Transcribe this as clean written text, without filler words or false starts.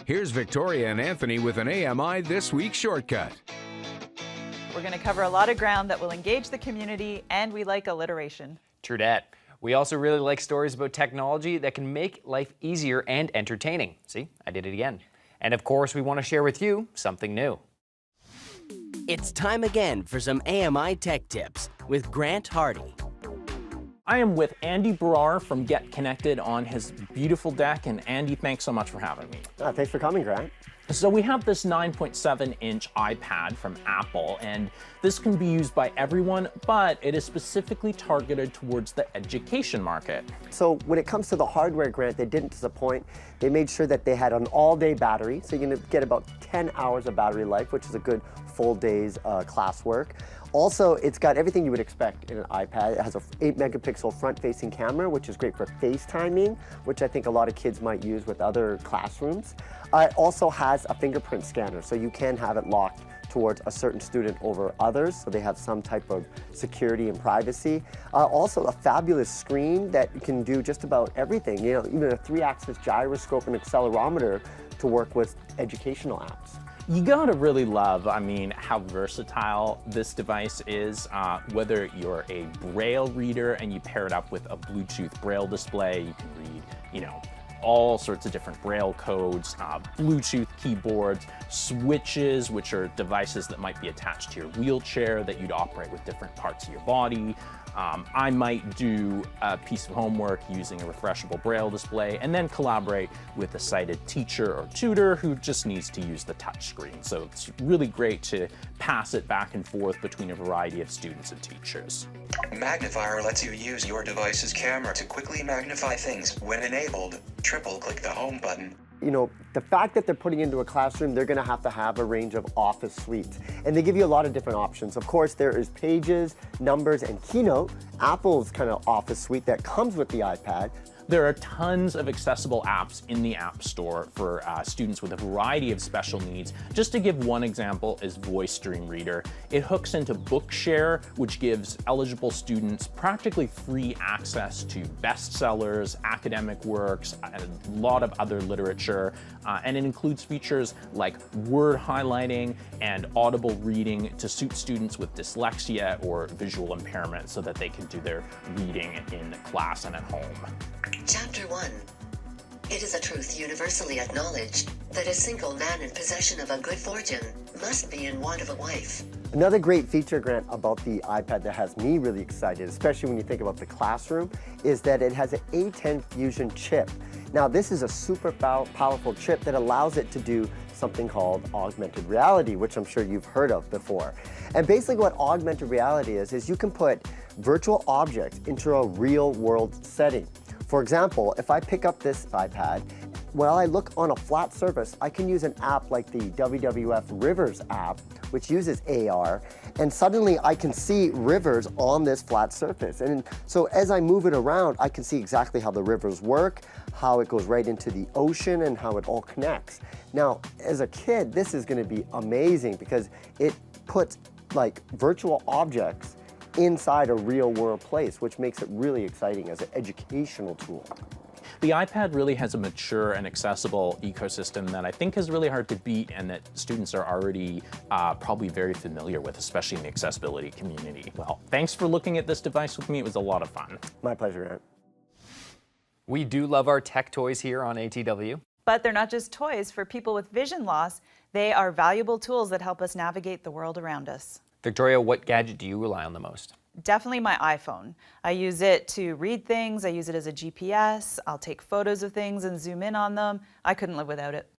Here's Victoria and Anthony with an AMI This Week shortcut. We're going to cover a lot of ground that will engage the community, and we like alliteration. True dat. We also really like stories about technology that can make life easier and entertaining. See, I did it again. And of course, we want to share with you something new. It's time again for some AMI Tech Tips with Grant Hardy. I am with Andy Barrar from Get Connected on his beautiful deck, and Andy, thanks so much for having me. Thanks for coming, Grant. So we have this 9.7-inch iPad from Apple, and this can be used by everyone, but it is specifically targeted towards the education market. So when it comes to the hardware, Grant, they didn't disappoint. They made sure that they had an all-day battery, so you're going to get about 10 hours of battery life, which is a good full day's classwork. Also, it's got everything you would expect in an iPad. It has a 8-megapixel front-facing camera, which is great for FaceTiming, which I think a lot of kids might use with other classrooms. It also has a fingerprint scanner, so you can have it locked towards a certain student over others, so they have some type of security and privacy. Also a fabulous screen that can do just about everything, you know, even a 3-axis gyroscope and accelerometer to work with educational apps. You gotta really love, how versatile this device is. Whether you're a Braille reader and you pair it up with a Bluetooth Braille display, you can read, all sorts of different Braille codes, Bluetooth keyboards, switches, which are devices that might be attached to your wheelchair that you'd operate with different parts of your body. I might do a piece of homework using a refreshable Braille display and then collaborate with a sighted teacher or tutor who just needs to use the touch screen. So it's really great to pass it back and forth between a variety of students and teachers. Magnifier lets you use your device's camera to quickly magnify things. When enabled, triple-click the home button. You know, the fact that they're putting into a classroom, they're going to have a range of Office suites. And they give you a lot of different options. Of course, there is Pages, Numbers, and Keynote, Apple's kind of Office suite that comes with the iPad. There are tons of accessible apps in the App Store for students with a variety of special needs. Just to give one example is VoiceStream Reader. It hooks into Bookshare, which gives eligible students practically free access to bestsellers, academic works, a lot of other literature, and it includes features like word highlighting and audible reading to suit students with dyslexia or visual impairment so that they can do their reading in class and at home. Chapter 1. It is a truth universally acknowledged that a single man in possession of a good fortune must be in want of a wife. Another great feature, Grant, about the iPad that has me really excited, especially when you think about the classroom, is that it has an A10 Fusion chip. Now, this is a super powerful chip that allows it to do something called augmented reality, which I'm sure you've heard of before. And basically what augmented reality is you can put virtual objects into a real-world setting. For example, if I pick up this iPad, while I look on a flat surface, I can use an app like the WWF Rivers app, which uses AR, and suddenly I can see rivers on this flat surface. And so as I move it around, I can see exactly how the rivers work, how it goes right into the ocean, and how it all connects. Now, as a kid, this is going to be amazing because it puts like virtual objects inside a real-world place, which makes it really exciting as an educational tool. The iPad really has a mature and accessible ecosystem that I think is really hard to beat and that students are already probably very familiar with, especially in the accessibility community. Well, thanks for looking at this device with me. It was a lot of fun. My pleasure, Grant. We do love our tech toys here on ATW. But they're not just toys for people with vision loss. They are valuable tools that help us navigate the world around us. Victoria, what gadget do you rely on the most? Definitely my iPhone. I use it to read things. I use it as a GPS. I'll take photos of things and zoom in on them. I couldn't live without it.